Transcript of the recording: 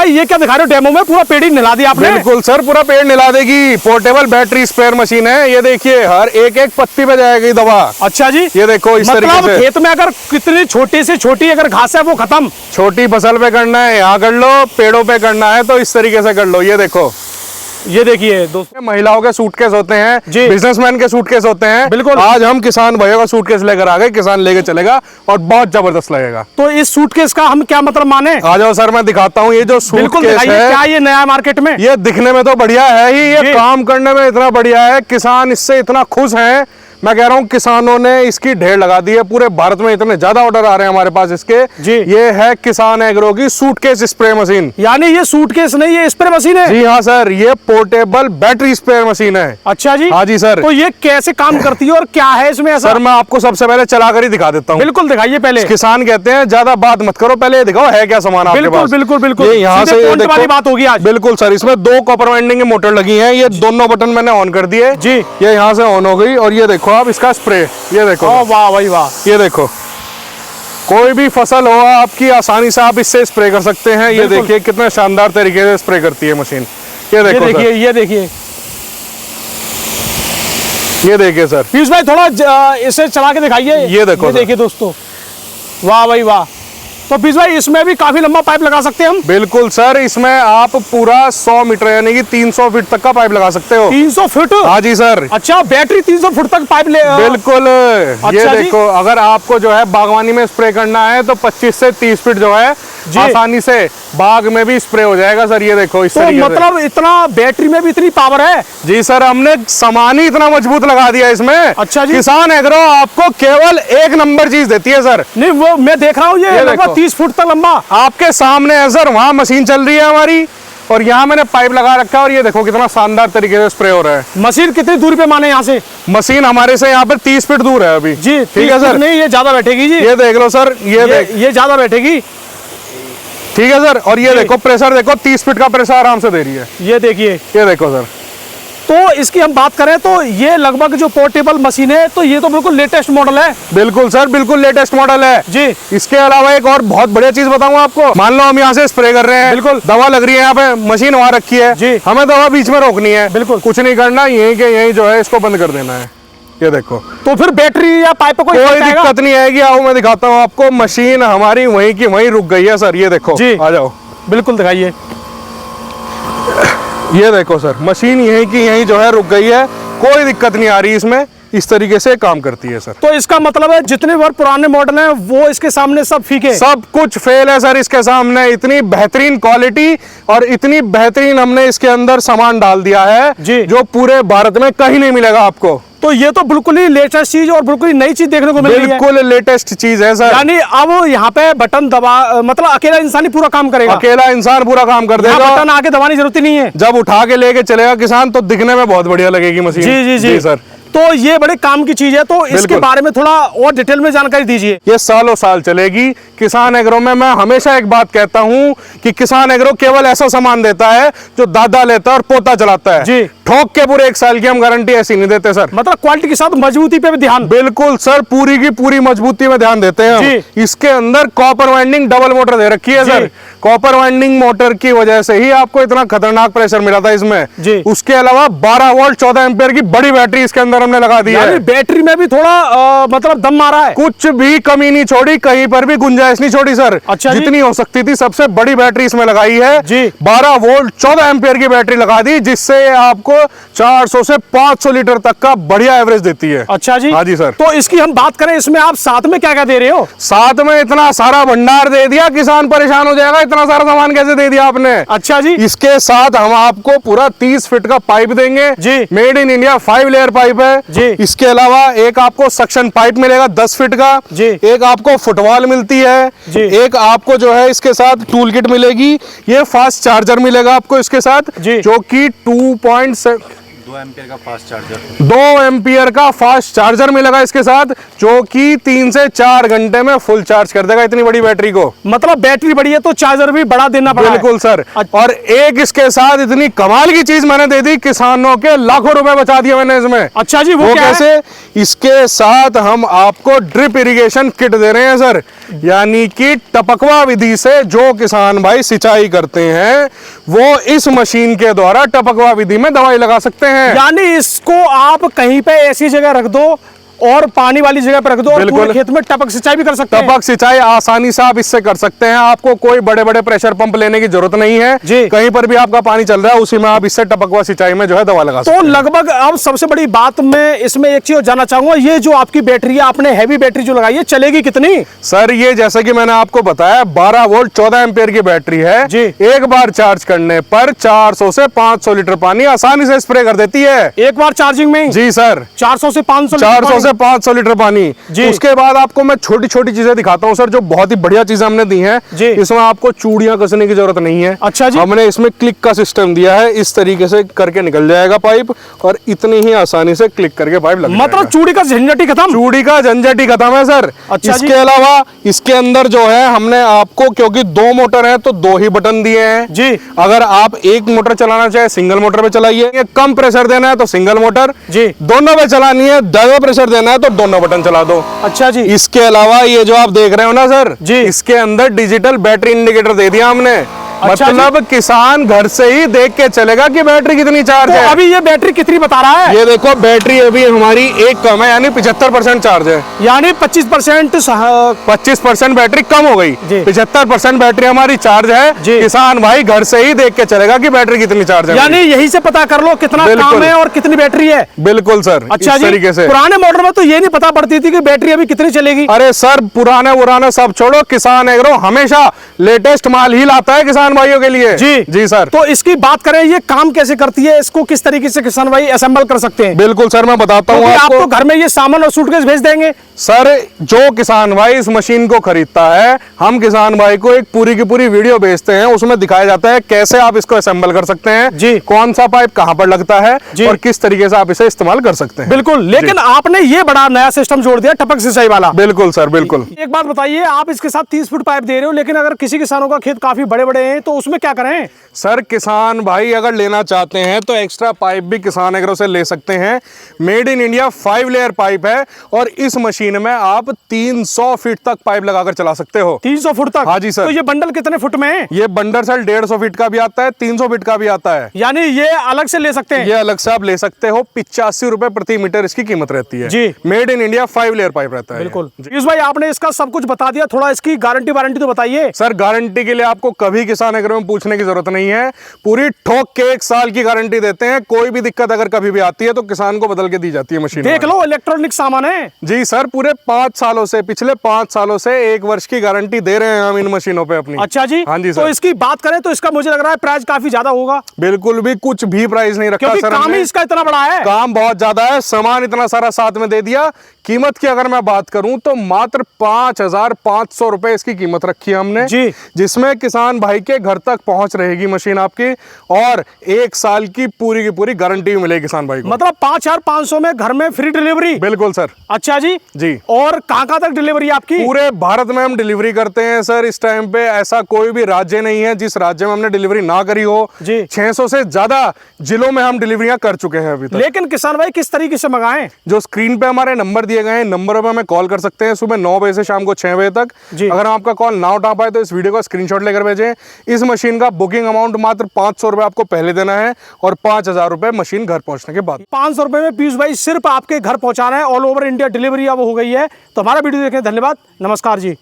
भाई ये क्या दिखा रहे हो डेमो में? पूरा पेड़ ही निला दिया आपने। बिल्कुल सर, पूरा पेड़ निला देगी। पोर्टेबल बैटरी स्प्रेयर मशीन है। ये देखिए हर एक एक पत्ती पे जाएगी दवा। अच्छा जी, ये देखो इस तरीके से। खेत में अगर कितनी छोटी से छोटी अगर घास है वो खत्म, छोटी फसल पे करना है यहाँ कर लो, पेड़ों पे करना है तो इस तरीके से कर लो। ये देखो, ये देखिए दोस्तों, महिलाओं के सूटकेस होते हैं, बिजनेसमैन के सूटकेस होते हैं। बिल्कुल, आज हम किसान भाइयों का सूटकेस लेकर आ गए। किसान लेके चलेगा और बहुत जबरदस्त लगेगा। तो इस सूटकेस का हम क्या मतलब माने? आ जाओ सर, मैं दिखाता हूँ। ये जो सूटकेस है, क्या ये नया मार्केट में? ये दिखने में तो बढ़िया है ही, ये काम करने में इतना बढ़िया है, किसान इससे इतना खुश है। मैं कह रहा हूँ किसानों ने इसकी ढेर लगा दी है। पूरे भारत में इतने ज्यादा ऑर्डर आ रहे हैं हमारे पास इसके जी। ये है किसान एग्रो की सूटकेस स्प्रे मशीन। यानी ये सूटकेस नहीं, ये स्प्रे मशीन है? जी हाँ सर, ये पोर्टेबल बैटरी स्प्रे मशीन है। अच्छा जी, हाँ जी सर। तो ये कैसे काम करती है और क्या है इसमें ऐसा? सर मैं आपको सबसे पहले चलाकर ही दिखा देता हूँ। बिल्कुल दिखाइए पहले। किसान कहते हैं ज्यादा बात मत करो, पहले दिखाओ है क्या सामान आपके पास। बिल्कुल बिल्कुल, ये यहाँ से ये वाली बात होगी आज। बिल्कुल सर, इसमें 2 कॉपर वाइंडिंग की मोटर लगी है। ये दोनों बटन मैंने ऑन कर दिए जी। ये यहाँ से ऑन हो गई और ये देखो आप इसका स्प्रे, ये देखो। वाह भाई वाह, ये देखो, कोई भी फसल हो आपकी आसानी से आप इससे स्प्रे कर सकते हैं। ये देखिए कितने शानदार तरीके से स्प्रे करती है मशीन। ये देखो, ये देखिए, ये देखिए, ये देखिए सर। पीयूष भाई थोड़ा इसे चला के दिखाइए। ये देखो, ये देखिए दोस्तों, वाह भाई वाह। तो पीयूष भाई इसमें भी काफी लंबा पाइप लगा सकते हैं हम? बिल्कुल सर, इसमें आप पूरा 100 मीटर यानी कि 300 फीट तक का पाइप लगा सकते हो। 300 फीट? हाँ जी सर। अच्छा, बैटरी 300 फुट तक पाइप ले? बिल्कुल। अच्छा, ये देखो, अगर आपको जो है बागवानी में स्प्रे करना है तो 25 से 30 फीट जो है आसानी से बाग में भी स्प्रे हो जाएगा सर। ये देखो इस तरीके से। मतलब इतना बैटरी में भी इतनी पावर है? जी सर, हमने सामान ही इतना मजबूत लगा दिया इसमें। अच्छा जी। किसान एग्रो आपको केवल 1 नंबर चीज देती है सर। नहीं, वो मैं देख रहा हूँ ये लगभग 30 फुट तक लंबा आपके सामने है सर। वहाँ मशीन चल रही है हमारी और यहाँ मैंने पाइप लगा रखा है और ये देखो कितना शानदार तरीके से स्प्रे हो रहा है। मशीन कितनी दूरी पे माने यहाँ से? मशीन हमारे से यहाँ पे 30 फीट दूर है अभी जी। ठीक है सर। नहीं, ये ज्यादा बैठेगी जी। ये देख लो सर, ये ज्यादा बैठेगी। ठीक है सर। और ये देखो प्रेशर, देखो 30 फीट का प्रेशर आराम से दे रही है। ये देखिए, ये देखो सर। तो इसकी हम बात करें तो ये लगभग जो पोर्टेबल मशीन है तो ये तो बिल्कुल लेटेस्ट मॉडल है। बिल्कुल सर, बिल्कुल लेटेस्ट मॉडल है जी। इसके अलावा एक और बहुत बढ़िया चीज बताऊं आपको। मान लो हम यहाँ से स्प्रे कर रहे हैं, बिल्कुल दवा लग रही है, यहाँ पे मशीन वहां रखी है जी। हमें दवा बीच में रोकनी है, बिल्कुल कुछ नहीं करना, यहीं के यहीं जो है इसको बंद कर देना है। ये देखो, तो फिर बैटरी या पाइप पे कोई दिक्कत नहीं आएगी। आओ मैं दिखाता हूँ आपको। मशीन हमारी वहीं की वहीं रुक गई है सर। ये देखो जी, आ जाओ, बिल्कुल दिखाइए। ये देखो सर, मशीन यहीं की यहीं जो है रुक गई है, कोई दिक्कत नहीं आ रही इसमें। इस तरीके से काम करती है सर। तो इसका मतलब है जितने बार पुराने मॉडल हैं वो इसके सामने सब फीके, सब कुछ फेल है सर इसके सामने। इतनी बेहतरीन क्वालिटी और इतनी बेहतरीन हमने इसके अंदर सामान डाल दिया है जी, जो पूरे भारत में कहीं नहीं मिलेगा आपको। तो ये तो बिल्कुल ही लेटेस्ट चीज और बिल्कुल ही नई चीज देखने को मिल रही है। बिल्कुल लेटेस्ट चीज है सर। यानी अब यहाँ पे बटन दबा, मतलब अकेला इंसान ही पूरा काम करेगा? अकेला इंसान पूरा काम कर देगा, बटन आके दबाने की जरूरत ही नहीं है। जब उठा के लेके चलेगा किसान तो दिखने में बहुत बढ़िया लगेगी मशीन। जी जी जी सर। तो ये बड़े काम की चीज है, तो इसके बारे में थोड़ा और डिटेल में जानकारी दीजिए। ये सालों साल चलेगी किसान एग्रो में। मैं हमेशा एक बात कहता हूँ कि किसान एग्रो केवल ऐसा सामान देता है जो दादा लेता है और पोता चलाता है जी। ठोक के पूरे 1 साल की हम गारंटी ऐसी नहीं देते सर। मतलब क्वालिटी के साथ मजबूती पे भी ध्यान? बिल्कुल सर, पूरी की पूरी मजबूती में ध्यान देते हैं हम। इसके अंदर कॉपर वाइंडिंग डबल मोटर दे रखी है सर। कॉपर वाइंडिंग मोटर की वजह से ही आपको इतना खतरनाक प्रेशर मिला था इसमें जी। उसके अलावा 12 वोल्ट 14 एम्पियर की बड़ी बैटरी इसके अंदर हमने लगा दी है। बैटरी में भी थोड़ा मतलब दम मारा है, कुछ भी कमी नहीं छोड़ी, कहीं पर भी गुंजाइश नहीं छोड़ी सर। अच्छा, जितनी हो सकती थी सबसे बड़ी बैटरी इसमें लगाई है जी। 12 वोल्ट 14 एम्पियर की बैटरी लगा दी, जिससे आपको 400 से 500 लीटर तक का बढ़िया एवरेज देती है। अच्छा जी। हाँ जी सर। तो इसकी हम बात करें, इसमें आप साथ में क्या क्या दे रहे हो? साथ में इतना सारा भंडार दे दिया, किसान परेशान हो जाएगा, इतना सारा सामान कैसे दे दिया आपने। अच्छा जी। इसके साथ हम आपको पूरा 30 फीट का पाइप देंगे जी। Made in India 5 layer pipe है जी। इसके अलावा एक आपको सक्शन पाइप मिलेगा 10 फीट का जी। एक आपको फुटबॉल मिलती है जी। एक आपको जो है इसके साथ टूल किट मिलेगी। ये फास्ट चार्जर मिलेगा आपको इसके साथ जी, जो कि 2.7 2 एम्पियर का फास्ट चार्जर। 2 एम्पियर का फास्ट चार्जर मिलेगा इसके साथ, जो कि 3 से 4 घंटे में फुल चार्ज कर देगा इतनी बड़ी बैटरी को। मतलब बैटरी बड़ी है तो चार्जर भी बड़ा देना पड़ा। बिल्कुल सर। और एक इसके साथ इतनी कमाल की चीज मैंने दे दी, किसानों के लाखों रुपए बचा दिए मैंने इसमें। अच्छा जी, वो क्या कैसे है? इसके साथ हम आपको ड्रिप इरिगेशन किट दे रहे हैं सर, यानी कि टपकवा विधि से जो किसान भाई सिंचाई करते हैं वो इस मशीन के द्वारा टपकवा विधि में दवाई लगा सकते हैं। यानी इसको आप कहीं पे ऐसी जगह रख दो और पानी वाली जगह पर रख दो और पूरे खेत में टपक सिंचाई भी कर सकते हैं। टपक सिंचाई आसानी से आप इससे कर सकते हैं, आपको कोई बड़े बड़े प्रेशर पंप लेने की जरूरत नहीं है जी। कहीं पर भी आपका पानी चल रहा है उसी में आप इससे टपकवा सिंचाई में जो है दवा लगा सकते हैं। तो लगभग अब सबसे बड़ी बात मैं इसमें एक चीज जानना चाहूंगा, ये जो आपकी बैटरी है, आपने हैवी बैटरी जो लगाई है, चलेगी कितनी? सर ये जैसे कि मैंने आपको बताया 12 वोल्ट 14 एम्पियर की बैटरी है जी। एक बार चार्ज करने पर 400 से 500 लीटर पानी आसानी से स्प्रे कर देती है एक बार चार्जिंग में? जी सर। 400 से 500 400 से 500 लीटर पानी। जी। उसके बाद आपको मैं छोटी छोटी चीजें दिखाता हूँ सर, जो बहुत ही बढ़िया चीजें हमने दी हैं। जी। इसमें आपको चूड़ियां कसने की जरूरत नहीं है। अच्छा जी। हमने इसमें क्लिक का सिस्टम दिया है, इस तरीके से करके निकल जाएगा पाइप और इतनी ही आसानी से क्लिक करके पाइप लग जाएगा। मतलब चूड़ी का झंझट ही खत्म? चूड़ी का झंझट ही खत्म है सर। अच्छा इसके अलावा इसके अंदर जो है हमने आपको, क्योंकि 2 मोटर है तो 2 ही बटन दिए हैं जी। अगर आप एक मोटर चलाना चाहे सिंगल मोटर पे चलाइए, कम प्रेशर देना है तो सिंगल मोटर जी, दोनों पे चलानी है, ज्यादा प्रेशर देना है तो दोनों बटन चला दो। अच्छा जी। इसके अलावा ये जो आप देख रहे हो ना सर जी, इसके अंदर डिजिटल बैटरी इंडिकेटर दे दिया हमने। अच्छा मतलब किसान घर से ही देख के चलेगा कि बैटरी कितनी चार्ज तो है। अभी ये बैटरी कितनी बता रहा है? ये देखो बैटरी अभी हमारी एक कम है, यानी 75% चार्ज है, यानी 25% 25% बैटरी कम हो गई। 75% बैटरी हमारी चार्ज है। किसान भाई घर से ही देख के चलेगा कि बैटरी कितनी चार्ज है, यानी यही से पता कर लो कितना काम है और कितनी बैटरी है। बिल्कुल सर। अच्छा इस तरीके से पुराने मॉडल में तो ये नहीं पता पड़ती थी कि बैटरी अभी कितनी चलेगी। अरे सर पुराने सब छोड़ो, किसान एग्रो हमेशा लेटेस्ट माल ही लाता है किसान भाइयों के लिए। जी सर। तो इसकी बात करें, ये काम कैसे करती है, इसको किस तरीके से किसान भाई असेंबल कर सकते हैं? बिल्कुल सर, मैं बताता हूँ आपको। आप तो घर में ये सामान और सूटकेस भेज देंगे सर। जो किसान भाई इस मशीन को खरीदता है, हम किसान भाई को एक पूरी की पूरी वीडियो भेजते हैं, उसमें दिखाया जाता है कैसे आप इसको असेंबल कर सकते हैं जी, कौन सा पाइप कहां पर लगता है और किस तरीके से आप इसे इस्तेमाल कर सकते हैं। बिल्कुल। लेकिन आपने ये बड़ा नया सिस्टम जोड़ दिया, टपक सिंचाई वाला। बिल्कुल सर, बिल्कुल। एक बात बताइए, आप इसके साथ 30 फुट पाइप दे रहे हो, लेकिन अगर किसी किसानों का खेत काफी बड़े बड़े हैं तो उसमें क्या करें? सर किसान भाई अगर लेना चाहते हैं तो एक्स्ट्रा पाइप भी किसान एग्रो से ले सकते हैं। Made in India 5 layer pipe है और इस मशीन में आप 300 फीट तक पाइप लगाकर चला सकते हो। 300 फुट तक? हाँ जी सर। तो ये बंडल कितने फुट में है? ये बंडल सर 150 फीट का भी आता है, 300 फीट का भी आता है। यानी ये अलग से ले सकते हैं? ये अलग से आप ले सकते हो। 85 रुपए प्रति मीटर इसकी कीमत रहती है जी। Made in India 5 layer pipe रहता है। बिल्कुल। पीयूष भाई आपने इसका सब कुछ बता दिया, थोड़ा इसकी गारंटी वारंटी तो बताइए। सर गारंटी के लिए आपको कभी किसान एग्रो में पूछने की जरूरत नहीं है, पूरी ठोक के 1 साल की गारंटी देते हैं। कोई भी दिक्कत अगर कभी भी आती है तो किसान को बदल के दी जाती है मशीन। देख लो, इलेक्ट्रॉनिक सामान है। जी सर, पूरे 5 सालों से, पिछले 5 सालों से 1 वर्ष की गारंटी दे रहे हैं हम इन मशीनों पे अपनी। अच्छा जी। हाँ जी सर। तो इसकी बात करें तो इसका मुझे लग रहा है प्राइस काफी ज्यादा होगा। बिल्कुल भी कुछ भी प्राइस नहीं रखा सर, काम ही इसका इतना बड़ा है। काम बहुत ज्यादा है, सामान इतना सारा साथ में दे दिया। कीमत की अगर मैं बात करूं तो मात्र 5500 रुपए इसकी कीमत रखी है हमने जी, जिसमें किसान भाई के घर तक पहुंच रहेगी मशीन आपकी और 1 साल की पूरी गारंटी मिलेगी किसान भाई को। मतलब 5500 में घर में फ्री डिलीवरी? बिल्कुल सर। अच्छा जी। जी। और कहां तक डिलीवरी आपकी? पूरे भारत में हम डिलीवरी करते हैं सर। इस टाइम पे ऐसा कोई भी राज्य नहीं है जिस राज्य में हमने डिलीवरी ना करी हो जी। 600 से ज्यादा जिलों में हम डिलीवरियां कर चुके हैं अभी तक। लेकिन किसान भाई किस तरीके से मंगाएं? जो स्क्रीन पे हमारे नंबर दिए गए हैं, नंबरों पे हमें कॉल कर सकते हैं सुबह 9 बजे से शाम को 6 बजे तक। अगर हम आपका कॉल ना उठा पाए तो इस वीडियो का स्क्रीनशॉट लेकर भेजें। इस मशीन का बुकिंग अमाउंट मात्र 500 रुपए आपको पहले देना है और 5000 रुपए मशीन घर पहुंचने के बाद। 500 रुपए में पीयूष भाई सिर्फ आपके घर पहुंचाना है। ऑल ओवर इंडिया डिलीवरी अब हो गई है। तो हमारा वीडियो देखने धन्यवाद, नमस्कार जी।